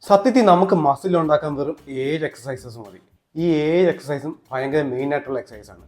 സത്യത്തിൽ നമുക്ക് മസിൽ ഉണ്ടാക്കാൻ വെറും 7 എക്സസൈസസ് മതി. ഈ 7 എക്സസൈസും ഭയങ്കര മെയിൻ ആയിട്ടുള്ള എക്സസൈസ് ആണ്.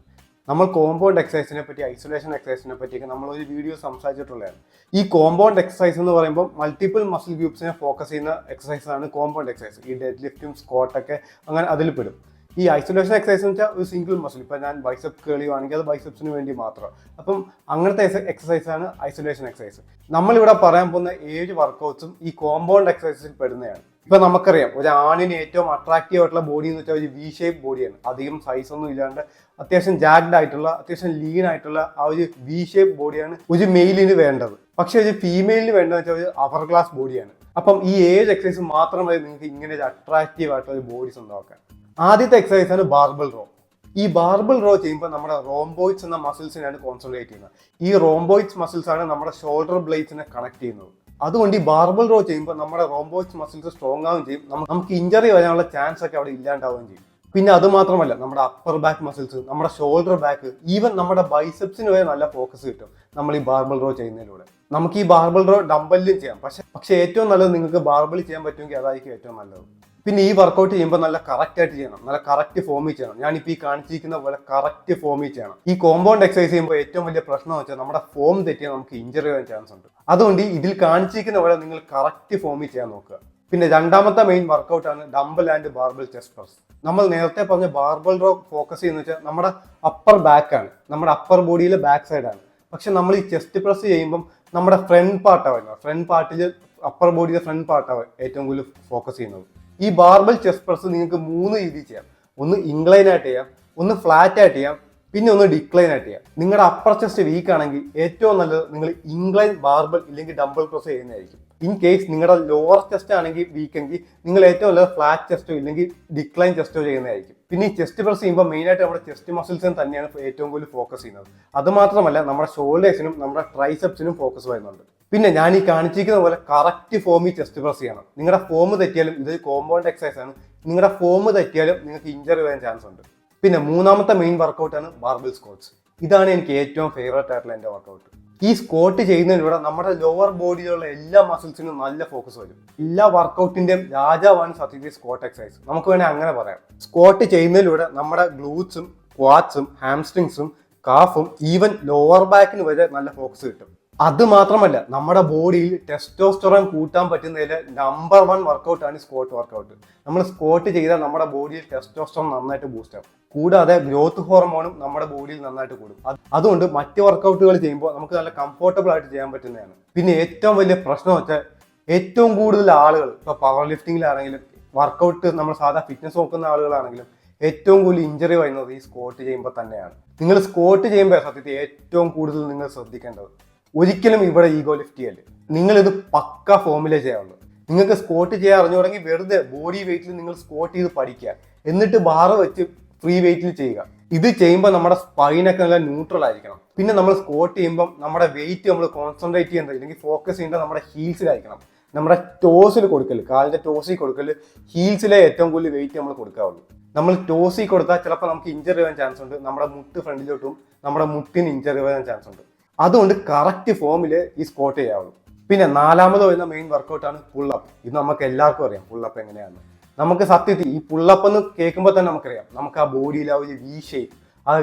നമ്മൾ കോമ്പൗണ്ട് എക്സസൈസിനെ പറ്റി, ഐസൊലേഷൻ എക്സസൈസിനെ പറ്റിയൊക്കെ നമ്മൾ ഒരു വീഡിയോ സംസാരിച്ചിട്ടുള്ളതാണ്. ഈ കോമ്പൗണ്ട് എക്സസൈസ് എന്ന് പറയുമ്പോൾ മൾട്ടിപ്പിൾ മസിൽ ഗ്രൂപ്പ്സിനെ ഫോക്കസ് ചെയ്യുന്ന എക്സസൈസ് ആണ് കോമ്പൗണ്ട് എക്സസൈസ്. ഈ ഡെഡ് ലിഫ്റ്റും സ്ക്വാട്ടൊക്കെ അങ്ങനെ അതിൽ പെടും. ഈ ഐസൊലേഷൻ എക്സസൈസ് എന്ന് വെച്ചാൽ ഒരു സിംഗിൾ മസിൽ. ഇപ്പം ഞാൻ ബൈസെപ്സ് കേളിയുവാണെങ്കിൽ അത് ബൈസെപ്സിന് വേണ്ടി മാത്രം. അപ്പം അങ്ങനത്തെ എക്സസൈസ് ആണ് ഐസൊലേഷൻ എക്സസൈസ്. നമ്മളിവിടെ പറയാൻ പോകുന്ന 7 വർക്കൗട്ട്സും ഈ കോമ്പൗണ്ട് എക്സസൈസിൽ പെടുന്നതാണ്. ഇപ്പൊ നമുക്കറിയാം, ഒരു ആണിന് ഏറ്റവും അട്രാക്റ്റീവ് ആയിട്ടുള്ള ബോഡി എന്ന് വെച്ചാൽ ഒരു വി ഷേപ്പ് ബോഡിയാണ്. അധികം സൈസ് ഒന്നും ഇല്ലാണ്ട് അത്യാവശ്യം ജാഗ്ഡ് ആയിട്ടുള്ള, അത്യാവശ്യം ലീൻ ആയിട്ടുള്ള ആ ഒരു വി ഷേപ്പ് ബോഡിയാണ് ഒരു മെയിലിന് വേണ്ടത്. പക്ഷെ ഒരു ഫീമെയിലിന് വേണ്ടതെന്ന് വെച്ചാൽ ഒരു അപ്പർ ക്ലാസ് ബോഡിയാണ്. അപ്പം ഈ 7 എക്സസൈസ് മാത്രം മതി നിങ്ങൾക്ക് ഇങ്ങനെ ഒരു അട്രാക്റ്റീവ് ആയിട്ടുള്ള ഒരു ബോഡി സ്വന്തമാക്കാൻ. ആദ്യത്തെ എക്സസൈസ് ആണ് ബാർബിൾ റോ. ഈ ബാർബിൾ റോ ചെയ്യുമ്പോൾ നമ്മുടെ റോംബോയിഡ്സ് എന്ന മസിൽസിനാണ് കോൺസെൻട്രേറ്റ് ചെയ്യുന്നത്. ഈ റോംബോയിഡ്സ് മസിൽസ് ആണ് നമ്മുടെ ഷോൾഡർ ബ്ലേഡ്സിനെ കണക്ട് ചെയ്യുന്നത്. അതുകൊണ്ട് ഈ ബാർബിൾ റോ ചെയ്യുമ്പോൾ നമ്മുടെ റോംബോയിഡ്സ് മസിൽസ് സ്ട്രോങ് ആവുകയും ചെയ്യും. നമുക്ക് ഇഞ്ചറി വരാനുള്ള ചാൻസ് ഒക്കെ അവിടെ ഇല്ലാണ്ടാവുകയും ചെയ്യും. പിന്നെ അത് മാത്രമല്ല, നമ്മുടെ അപ്പർ ബാക്ക് മസിൽസ്, നമ്മുടെ ഷോൾഡർ ബാക്ക്, ഈവൻ നമ്മുടെ ബൈസെപ്സിന് വരെ നല്ല ഫോക്കസ് കിട്ടും നമ്മൾ ഈ ബാർബിൾ റോ ചെയ്യുന്നതിലൂടെ. നമുക്ക് ഈ ബാർബിൾ റോ ഡംബലിലും ചെയ്യാം. പക്ഷെ ഏറ്റവും നല്ലത് നിങ്ങൾക്ക് ബാർബിൾ ചെയ്യാൻ പറ്റുമെങ്കിൽ അതായിരിക്കും ഏറ്റവും നല്ലത്. പിന്നെ ഈ വർക്കൗട്ട് ചെയ്യുമ്പോൾ നല്ല കറക്റ്റ് ആയിട്ട് ചെയ്യണം, നല്ല കറക്റ്റ് ഫോമിൽ ചെയ്യണം. ഞാനിപ്പോൾ ഈ കാണിച്ചിരിക്കുന്ന പോലെ കറക്റ്റ് ഫോമിൽ ചെയ്യണം. ഈ കോമ്പൗണ്ട് എക്സസൈസ് ചെയ്യുമ്പോൾ ഏറ്റവും വലിയ പ്രശ്നം എന്ന് വെച്ചാൽ നമ്മുടെ ഫോം തെറ്റിയാൽ നമുക്ക് ഇഞ്ചറി വരാൻ ചാൻസ് ഉണ്ട്. അതുകൊണ്ട് ഇതിൽ കാണിച്ചിരിക്കുന്ന പോലെ നിങ്ങൾ കറക്റ്റ് ഫോമിൽ ചെയ്യാൻ നോക്കുക. പിന്നെ രണ്ടാമത്തെ മെയിൻ വർക്കൗട്ടാണ് dumbbell and barbell chest press. നമ്മൾ നേരത്തെ പറഞ്ഞ ബാർബിൾ റോ ഫോക്കസ് ചെയ്യുന്ന വെച്ചാൽ നമ്മുടെ അപ്പർ ബാക്ക് ആണ്, നമ്മുടെ അപ്പർ ബോഡിയിലെ ബാക്ക് സൈഡാണ്. പക്ഷെ നമ്മൾ ഈ ചെസ്റ്റ് പ്രസ് ചെയ്യുമ്പം നമ്മുടെ ഫ്രണ്ട് പാർട്ടാണ് വരുന്നത്. ഫ്രണ്ട് പാർട്ടിൽ അപ്പർ ബോഡിയുടെ ഫ്രണ്ട് പാർട്ടാണ് ഏറ്റവും കൂടുതൽ ഫോക്കസ് ചെയ്യുന്നത്. ഈ ബാർബിൾ ചെസ്റ്റ് പ്രസ് നിങ്ങൾക്ക് 3 രീതിയിൽ ചെയ്യാം. ഒന്ന് ഇൻക്ലൈൻ ആയിട്ട് ചെയ്യാം, ഒന്ന് ഫ്ലാറ്റ് ആയിട്ട് ചെയ്യാം, പിന്നെ ഒന്ന് ഡിക്ലൈൻ ആയിട്ട് ചെയ്യാം. നിങ്ങളുടെ അപ്പർ ചെസ്റ്റ് വീക്ക് ആണെങ്കിൽ ഏറ്റവും നല്ലത് നിങ്ങൾ ഇൻക്ലൈൻ ബാർബിൾ ഇല്ലെങ്കിൽ ഡംബിൾ പ്രസ് ചെയ്യുന്നതായിരിക്കും. ഇൻ കേസ് നിങ്ങളുടെ ലോവർ ചെസ്റ്റ് ആണെങ്കിൽ വീക്ക് എങ്കിൽ നിങ്ങൾ ഏറ്റവും നല്ലത് ഫ്ലാറ്റ് ചെസ്റ്റോ ഇല്ലെങ്കിൽ ഡിക്ലൈൻ ചെസ്റ്റോ ചെയ്യുന്നതായിരിക്കും. പിന്നെ ഈ ചെസ്റ്റ് പ്രസ് ചെയ്യുമ്പോൾ മെയിനായിട്ട് നമ്മുടെ ചെസ്റ്റ് മസിൽസിനും തന്നെയാണ് ഏറ്റവും കൂടുതൽ ഫോക്കസ് ചെയ്യുന്നത്. അത് മാത്രമല്ല നമ്മുടെ ഷോൾഡേഴ്സിനും നമ്മുടെ ട്രൈസെപ്സിനും ഫോക്കസ് വരുന്നുണ്ട്. പിന്നെ ഞാൻ ഈ കാണിച്ചിരിക്കുന്ന പോലെ കറക്റ്റ് ഫോമിൽ ചെസ്റ്റ് പ്രസ് ചെയ്യണം. നിങ്ങളുടെ ഫോം തെറ്റിയാലും, ഇത് കോമ്പൗണ്ട് എക്സസൈസ് ആണ്, നിങ്ങളുടെ ഫോം തെറ്റിയാലും നിങ്ങൾക്ക് ഇഞ്ചറി വരാൻ ചാൻസ് ഉണ്ട്. പിന്നെ മൂന്നാമത്തെ മെയിൻ വർക്കൗട്ടാണ് ബാർബിൾ സ്ക്വാട്ട്സ്. ഇതാണ് എനിക്ക് ഏറ്റവും ഫേവറേറ്റ് ആയിട്ടുള്ള എൻ്റെ വർക്കൗട്ട്. ഈ സ്ക്വാട്ട് ചെയ്യുന്നതിലൂടെ നമ്മുടെ ലോവർ ബോഡിയിലുള്ള എല്ലാ മസിൽസിനും നല്ല ഫോക്കസ് വരും. എല്ലാ വർക്കൗട്ടിന്റെയും രാജാവാണ് സത്യത്തിൽ സ്ക്വാട്ട് എക്സസൈസ്. നമുക്ക് വേണേൽ അങ്ങനെ പറയാം. സ്ക്വാട്ട് ചെയ്യുന്നതിലൂടെ നമ്മുടെ ഗ്ലൂട്ട്സും ക്വാഡ്സും ഹാംസ്ട്രിങ്സും കാഫും ഈവൻ ലോവർ ബാക്കിന് വരെ നല്ല ഫോക്കസ് കിട്ടും. അത് മാത്രമല്ല, നമ്മുടെ ബോഡിയിൽ ടെസ്റ്റോസ്റ്ററോൺ കൂട്ടാൻ പറ്റുന്നതിൽ നമ്പർ 1 വർക്കൗട്ടാണ് സ്ക്വാട്ട് വർക്കൗട്ട്. നമ്മൾ സ്ക്വാട്ട് ചെയ്താൽ നമ്മുടെ ബോഡിയിൽ ടെസ്റ്റോസ്റ്ററോൺ നന്നായിട്ട് ബൂസ്റ്റ് ആവും. കൂടാതെ ഗ്രോത്ത് ഹോർമോണും നമ്മുടെ ബോഡിയിൽ നന്നായിട്ട് കൂടും. അതുകൊണ്ട് മറ്റ് വർക്കൗട്ടുകൾ ചെയ്യുമ്പോൾ നമുക്ക് നല്ല കംഫർട്ടബിൾ ആയിട്ട് ചെയ്യാൻ പറ്റുന്നതാണ്. പിന്നെ ഏറ്റവും വലിയ പ്രശ്നം വെച്ചാൽ ഏറ്റവും കൂടുതൽ ആളുകൾ ഇപ്പോൾ പവർ ലിഫ്റ്റിങ്ങിലാണെങ്കിലും വർക്കൗട്ട് നമ്മൾ സാധാ ഫിറ്റ്നസ് നോക്കുന്ന ആളുകളാണെങ്കിലും ഏറ്റവും കൂടുതൽ ഇഞ്ചറി വരുന്നത് ഈ സ്ക്വാട്ട് ചെയ്യുമ്പോൾ തന്നെയാണ്. നിങ്ങൾ സ്ക്വാട്ട് ചെയ്യുമ്പോൾ സത്യത്തിൽ ഏറ്റവും കൂടുതൽ നിങ്ങൾ ശ്രദ്ധിക്കേണ്ടത്, ഒരിക്കലും ഇവിടെ ഈഗോ ലിഫ്റ്റ് ചെയ്യല്ലേ. നിങ്ങൾ ഇത് പക്ക ഫോമിലേ ചെയ്യാവുള്ളൂ. നിങ്ങൾക്ക് സ്ക്വാട്ട് ചെയ്യാൻ അറിഞ്ഞു തുടങ്ങി വെറുതെ ബോഡി വെയിറ്റിൽ നിങ്ങൾ സ്ക്വാട്ട് ചെയ്ത് പഠിക്കുക, എന്നിട്ട് ബാറ് വെച്ച് ഫ്രീ വെയിറ്റിൽ ചെയ്യുക. ഇത് ചെയ്യുമ്പോൾ നമ്മുടെ സ്പൈനൊക്കെ നല്ല ന്യൂട്രൽ ആയിരിക്കണം. പിന്നെ നമ്മൾ സ്ക്വാട്ട് ചെയ്യുമ്പോൾ നമ്മുടെ വെയിറ്റ് നമ്മൾ കോൺസെൻട്രേറ്റ് ചെയ്യേണ്ടത് അല്ലെങ്കിൽ ഫോക്കസ് ചെയ്യേണ്ടത് നമ്മുടെ ഹീൽസിലായിരിക്കണം. നമ്മുടെ ടോസിൽ കൊടുക്കല്, കാലിന്റെ ടോസിൽ കൊടുക്കല്, ഹീൽസിലെ ഏറ്റവും കൂടുതൽ വെയിറ്റ് നമ്മൾ കൊടുക്കാവുള്ളൂ. നമ്മൾ ടോസിൽ കൊടുത്താൽ ചിലപ്പോൾ നമുക്ക് ഇഞ്ചറി വരാൻ ചാൻസ് ഉണ്ട്. നമ്മുടെ മുട്ട് ഫ്രണ്ടിലോട്ടും നമ്മുടെ മുട്ടിന് ഇഞ്ചറി വരാൻ ചാൻസ് ഉണ്ട്. അതുകൊണ്ട് കറക്റ്റ് ഫോമിൽ ഈ സ്ക്വാട്ട് ചെയ്യാവുള്ളൂ. പിന്നെ നാലാമത് വരുന്ന മെയിൻ വർക്കൗട്ടാണ് പുള്ളപ്പ്. ഇത് നമുക്ക് എല്ലാവർക്കും അറിയാം പുള്ളപ്പ് എങ്ങനെയാണ്. നമുക്ക് സത്യത്തിൽ ഈ പുള്ളപ്പ് എന്ന് കേൾക്കുമ്പോൾ തന്നെ നമുക്കറിയാം, നമുക്ക് ആ ബോഡിയിൽ ആ ഒരു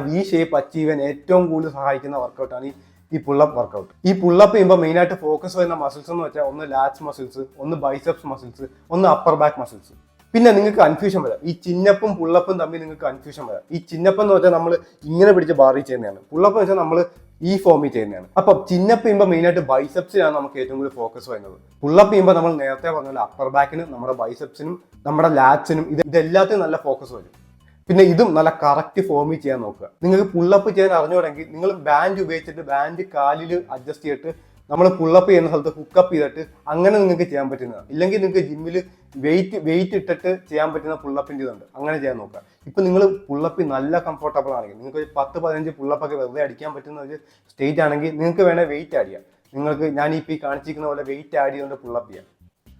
വി ഷേപ്പ് അച്ചീവ് ചെയ്യാൻ ഏറ്റവും കൂടുതൽ സഹായിക്കുന്ന വർക്കൗട്ടാണ് ഈ പുള്ളപ്പ് വർക്കൗട്ട്. ഈ പുള്ളപ്പ് ചെയ്യുമ്പോൾ മെയിനായിട്ട് ഫോക്കസ് വരുന്ന മസിൽസ് എന്ന് വെച്ചാൽ ഒന്ന് ലാറ്റ്സ് മസിൽസ്, ഒന്ന് ബൈസെപ്സ് മസിൽസ്, ഒന്ന് അപ്പർ ബാക്ക് മസിൽസ്. പിന്നെ നിങ്ങൾക്ക് കൺഫ്യൂഷൻ വരാം, ഈ ചിന്നപ്പും പുള്ളപ്പും തമ്മിൽ നിങ്ങൾക്ക് കൺഫ്യൂഷൻ വരാം. ഈ ചിന്നപ്പം എന്ന് വെച്ചാൽ നമ്മൾ ഇങ്ങനെ പിടിച്ച് ബാറി ചെയ്യുന്നതാണ്, പുള്ളപ്പ് എന്ന് വെച്ചാൽ നമ്മൾ ഈ ഫോമിൽ ചെയ്യുന്നതാണ്. അപ്പം ചിന്നപ്പ് ചെയ്യുമ്പോൾ മെയിനായിട്ട് ബൈസെപ്സിനാണ് നമുക്ക് ഏറ്റവും കൂടുതൽ ഫോക്കസ് വരുന്നത്. പുള്ളപ്പ് ചെയ്യുമ്പോൾ നമ്മൾ നേരത്തെ പറഞ്ഞ പോലെ അപ്പർ ബാക്കിനും നമ്മുടെ ബൈസെപ്സിനും നമ്മുടെ ലാറ്റ്സിനും ഇതെല്ലാത്തിനും നല്ല ഫോക്കസ് വരും. പിന്നെ ഇതും നല്ല കറക്റ്റ് ഫോമിൽ ചെയ്യാൻ നോക്കുക. നിങ്ങൾക്ക് പുള്ളപ്പ് ചെയ്യാൻ അറിഞ്ഞുകൂടെങ്കിൽ നിങ്ങൾ ബാൻഡ് ഉപയോഗിച്ചിട്ട് ബാൻഡ് കാലിൽ അഡ്ജസ്റ്റ് ചെയ്തിട്ട് നമ്മൾ പുള്ളപ്പ് ചെയ്യുന്ന സ്ഥലത്ത് ഹുക്കപ്പ് ചെയ്തിട്ട് അങ്ങനെ നിങ്ങൾക്ക് ചെയ്യാൻ പറ്റുന്നതാണ്. ഇല്ലെങ്കിൽ നിങ്ങൾക്ക് ജിമ്മിൽ വെയിറ്റ് ഇട്ടിട്ട് ചെയ്യാൻ പറ്റുന്ന പുള്ളപ്പിൻ്റെ ഇതുണ്ട്, അങ്ങനെ ചെയ്യാൻ നോക്കുക. ഇപ്പം നിങ്ങൾ പുള്ളപ്പ് നല്ല കംഫർട്ടബിൾ ആണെങ്കിൽ നിങ്ങൾക്ക് ഒരു 10-15 പുള്ളപ്പൊക്കെ വെറുതെ അടിക്കാൻ പറ്റുന്ന ഒരു സ്റ്റേറ്റ് ആണെങ്കിൽ നിങ്ങൾക്ക് വേണേൽ വെയിറ്റ് ആഡ് ചെയ്യാം. നിങ്ങൾക്ക് ഞാനിപ്പോൾ ഈ കാണിച്ചിരിക്കുന്ന പോലെ വെയിറ്റ് ആഡ് ചെയ്തുകൊണ്ട് പുള്ളപ്പ് ചെയ്യാം.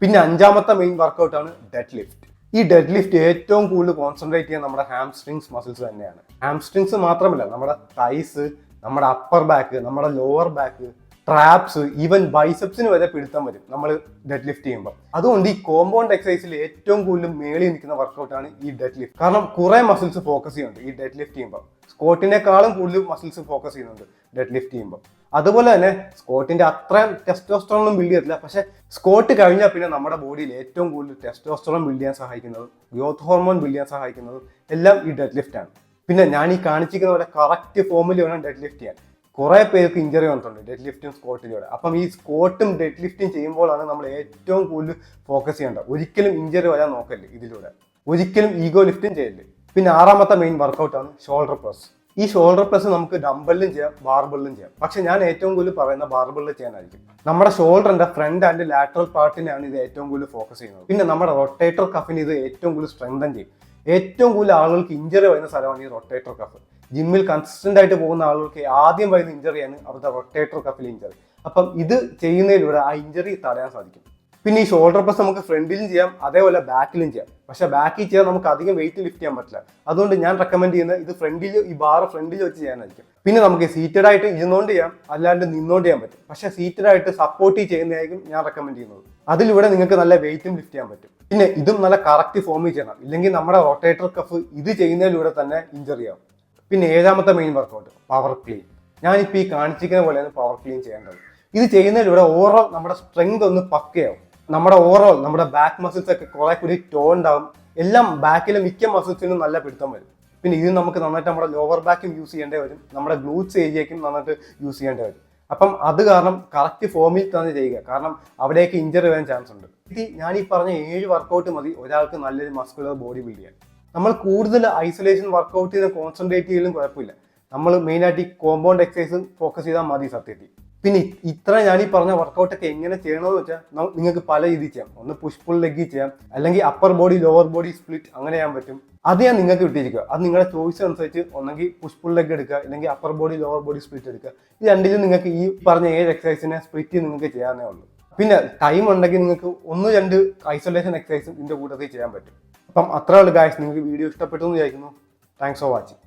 പിന്നെ അഞ്ചാമത്തെ മെയിൻ വർക്കൗട്ടാണ് ഡെഡ് ലിഫ്റ്റ്. ഈ ഡെഡ് ലിഫ്റ്റ് ഏറ്റവും കൂടുതൽ കോൺസെൻട്രേറ്റ് ചെയ്യാൻ നമ്മുടെ ഹാംസ്ട്രിങ്സ് മസിൽസ് തന്നെയാണ്. ഹാംസ്ട്രിങ്സ് മാത്രമല്ല, നമ്മുടെ തൈസ്, നമ്മുടെ അപ്പർ ബാക്ക്, നമ്മുടെ ലോവർ ബാക്ക്, ട്രാപ്സ്, ഈവൻ ബൈസെപ്സിന് വരെ പിടുത്തം വരും നമ്മൾ ഡെഡ് ലിഫ്റ്റ് ചെയ്യുമ്പോൾ. അതുകൊണ്ട് ഈ കോമ്പൗണ്ട് എക്സസൈസിൽ ഏറ്റവും കൂടുതൽ മേളിൽ നിൽക്കുന്ന വർക്കൗട്ടാണ് ഈ ഡെഡ് ലിഫ്റ്റ്. കാരണം കുറെ മസിൽസ് ഫോക്കസ് ചെയ്യുന്നുണ്ട് ഈ ഡെഡ് ലിഫ്റ്റ് ചെയ്യുമ്പോൾ. സ്ക്വാട്ടിനേക്കാളും കൂടുതൽ മസിൽസ് ഫോക്കസ് ചെയ്യുന്നുണ്ട് ഡെഡ് ലിഫ്റ്റ് ചെയ്യുമ്പോൾ. അതുപോലെ തന്നെ സ്ക്വാട്ടിന്റെ അത്രയും ടെസ്റ്റോസ്റ്ററോണും ബിൽഡ് ചെയ്യത്തില്ല, പക്ഷെ സ്ക്വാട്ട് കഴിഞ്ഞാൽ പിന്നെ നമ്മുടെ ബോഡിയിൽ ഏറ്റവും കൂടുതൽ ടെസ്റ്റോസ്റ്ററോൺ ബിൽഡ് ചെയ്യാൻ സഹായിക്കുന്നതും ഗ്രോത്ത് ഹോർമോൺ ബിൽഡ് ചെയ്യാൻ സഹായിക്കുന്നതും എല്ലാം ഈ ഡെഡ് ലിഫ്റ്റ് ആണ്. പിന്നെ ഞാൻ ഈ കാണിച്ചിരിക്കുന്ന പോലെ കറക്റ്റ് ഫോമിൽ വേണം ഡെഡ് ലിഫ്റ്റ് ചെയ്യാൻ. കുറെ പേർക്ക് ഇഞ്ചറി വന്നിട്ടുണ്ട് ഡെഡ് ലിഫ്റ്റും സ്ക്വാട്ടിലൂടെ. അപ്പം ഈ സ്ക്വാട്ടും ഡെഡ് ലിഫ്റ്റും ചെയ്യുമ്പോഴാണ് നമ്മൾ ഏറ്റവും കൂടുതൽ ഫോക്കസ് ചെയ്യേണ്ടത്. ഒരിക്കലും ഇഞ്ചറി വരാൻ നോക്കല്ലേ ഇതിലൂടെ, ഒരിക്കലും ഈഗോ ലിഫ്റ്റും ചെയ്യല്ലേ. പിന്നെ 6ാമത്തെ മെയിൻ വർക്കൗട്ടാണ് ഷോൾഡർ പ്രസ്. ഈ ഷോൾഡർ പ്രസ് നമുക്ക് ഡംബലിലും ചെയ്യാം, ബാർബിളിലും ചെയ്യാം. പക്ഷെ ഞാൻ ഏറ്റവും കൂടുതൽ പറയുന്ന ബാർബിളിൽ ചെയ്യാനായിരിക്കും. നമ്മുടെ ഷോൾഡറിന്റെ ഫ്രണ്ട് ആൻഡ് ലാറ്ററൽ പാർട്ടിനാണ് ഇത് ഏറ്റവും കൂടുതൽ ഫോക്കസ് ചെയ്യുന്നത്. പിന്നെ നമ്മുടെ റൊട്ടേറ്റർ കഫിന് ഇത് ഏറ്റവും കൂടുതൽ സ്ട്രെങ്തൻ ചെയ്യും. ഏറ്റവും കൂടുതൽ ആളുകൾക്ക് ഇഞ്ചറി വരുന്ന സ്ഥലമാണ് ഈ റൊട്ടേറ്റർ കഫ്. ജിമ്മിൽ കൺസിസ്റ്റന്റ് ആയിട്ട് പോകുന്ന ആളുകൾക്ക് ആദ്യം വരുന്ന ഇഞ്ചറിയാണ് അവരുടെ റൊട്ടേറ്റർ കഫിൽ ഇഞ്ചറി. അപ്പം ഇത് ചെയ്യുന്നതിലൂടെ ആ ഇഞ്ചറി തടയാൻ സാധിക്കും. പിന്നെ ഈ ഷോൾഡർ പ്രസ് നമുക്ക് ഫ്രണ്ടിലും ചെയ്യാം, അതേപോലെ ബാക്കിലും ചെയ്യാം. പക്ഷെ ബാക്കിൽ ചെയ്യാൻ നമുക്ക് അധികം വെയിറ്റ് ലിഫ്റ്റ് ചെയ്യാൻ പറ്റില്ല. അതുകൊണ്ട് ഞാൻ റെക്കമെൻഡ് ചെയ്യുന്നത് ഇത് ഫ്രണ്ടിൽ, ഈ ബാർ ഫ്രണ്ടിൽ വെച്ച് ചെയ്യാനായിരിക്കും. പിന്നെ നമുക്ക് സീറ്റഡ് ആയിട്ട് ഇരുന്നുകൊണ്ട് ചെയ്യാം, അല്ലാണ്ട് നിന്നുകൊണ്ട് ചെയ്യാൻ പറ്റും. പക്ഷെ സീറ്റഡ് ആയിട്ട് സപ്പോർട്ട് ചെയ്യുന്നതായിരിക്കും ഞാൻ റെക്കമെൻഡ് ചെയ്യുന്നത്. അതിലൂടെ നിങ്ങൾക്ക് നല്ല വെയിറ്റും ലിഫ്റ്റ് ചെയ്യാൻ പറ്റും. പിന്നെ ഇതും നല്ല കറക്റ്റ് ഫോമിൽ ചെയ്യണം, ഇല്ലെങ്കിൽ നമ്മുടെ റൊട്ടേറ്റർ കഫ് ഇത് ചെയ്യുന്നതിലൂടെ തന്നെ ഇഞ്ചറി ആവും. പിന്നെ 7ാമത്തെ മെയിൻ വർക്കൗട്ട് പവർ ക്ലീൻ. ഞാനിപ്പോൾ ഈ കാണിച്ചിരിക്കുന്ന പോലെയാണ് പവർ ക്ലീൻ ചെയ്യേണ്ടത്. ഇത് ചെയ്യുന്നതിലൂടെ ഓവറോൾ നമ്മുടെ സ്ട്രെങ്ത് ഒന്ന് പക്കയാവും. നമ്മുടെ ബാക്ക് മസിൽസ് ഒക്കെ കുറെ കൂടി ടോൺഡ് ആവും. എല്ലാം ബാക്കിലെ മിക്ക മസിൽസിനും നല്ല പിടുത്തം വരും. പിന്നെ ഇത് നമുക്ക് നന്നായിട്ട് നമ്മുടെ ലോവർ ബാക്കും യൂസ് ചെയ്യേണ്ടി വരും, നമ്മുടെ ഗ്ലൂട്ട്സ് ഏരിയയ്ക്കും നന്നായിട്ട് യൂസ് ചെയ്യേണ്ടി വരും. അപ്പം അത് കാരണം കറക്റ്റ് ഫോമിൽ തന്നെ ചെയ്യുക, കാരണം അവിടേക്ക് ഇഞ്ചറി വരാൻ ചാൻസ് ഉണ്ട്. ഇത് ഞാൻ ഈ പറഞ്ഞ 7 വർക്കൗട്ട് മതി ഒരാൾക്ക് നല്ലൊരു മസ്കുലർ ബോഡി ബിൽഡ് ചെയ്യാൻ. നമ്മൾ കൂടുതൽ ഐസൊലേഷൻ വർക്കൗട്ടിനെ കോൺസെൻട്രേറ്റ് ചെയ്യലും കുഴപ്പമില്ല. നമ്മൾ മെയിനായിട്ട് ഈ കോമ്പൗണ്ട് എക്സസൈസും ഫോക്കസ് ചെയ്താൽ മതി സത്യത്തിൽ. പിന്നെ ഇത്ര ഞാൻ ഈ പറഞ്ഞ വർക്കൗട്ടൊക്കെ എങ്ങനെ ചെയ്യണമെന്ന് വെച്ചാൽ നിങ്ങൾക്ക് പല രീതിയിൽ ചെയ്യാം. ഒന്ന് പുഷ് പുൾ ലെഗ് ചെയ്യാം, അല്ലെങ്കിൽ upper body lower body split അങ്ങനെ ചെയ്യാൻ പറ്റും. അത് ഞാൻ നിങ്ങൾക്ക് വിട്ടിരിക്കുക. അത് നിങ്ങളുടെ ചോയ്സ് അനുസരിച്ച് ഒന്നെങ്കിൽ പുഷ് പുൾ ലെഗ് എടുക്കുക, അല്ലെങ്കിൽ upper body lower body split എടുക്കുക. ഇത് രണ്ടിലും നിങ്ങൾക്ക് ഈ പറഞ്ഞ 7 എക്സസൈസിനെ സ്പ്ലിറ്റ് നിങ്ങൾക്ക് ചെയ്യാവുന്നേ ഉള്ളൂ. പിന്നെ ടൈം ഉണ്ടെങ്കിൽ നിങ്ങൾക്ക് 1-2 ഐസൊലേഷൻ എക്സസൈസും ഇതിന്റെ കൂട്ടത്തിൽ ചെയ്യാൻ പറ്റും. അപ്പം അത്രേ ഉള്ളൂ ഗായ്സ്. നിങ്ങൾക്ക് വീഡിയോ ഇഷ്ടപ്പെട്ടു എന്ന് വിചാരിക്കുന്നു. Thanks for watching.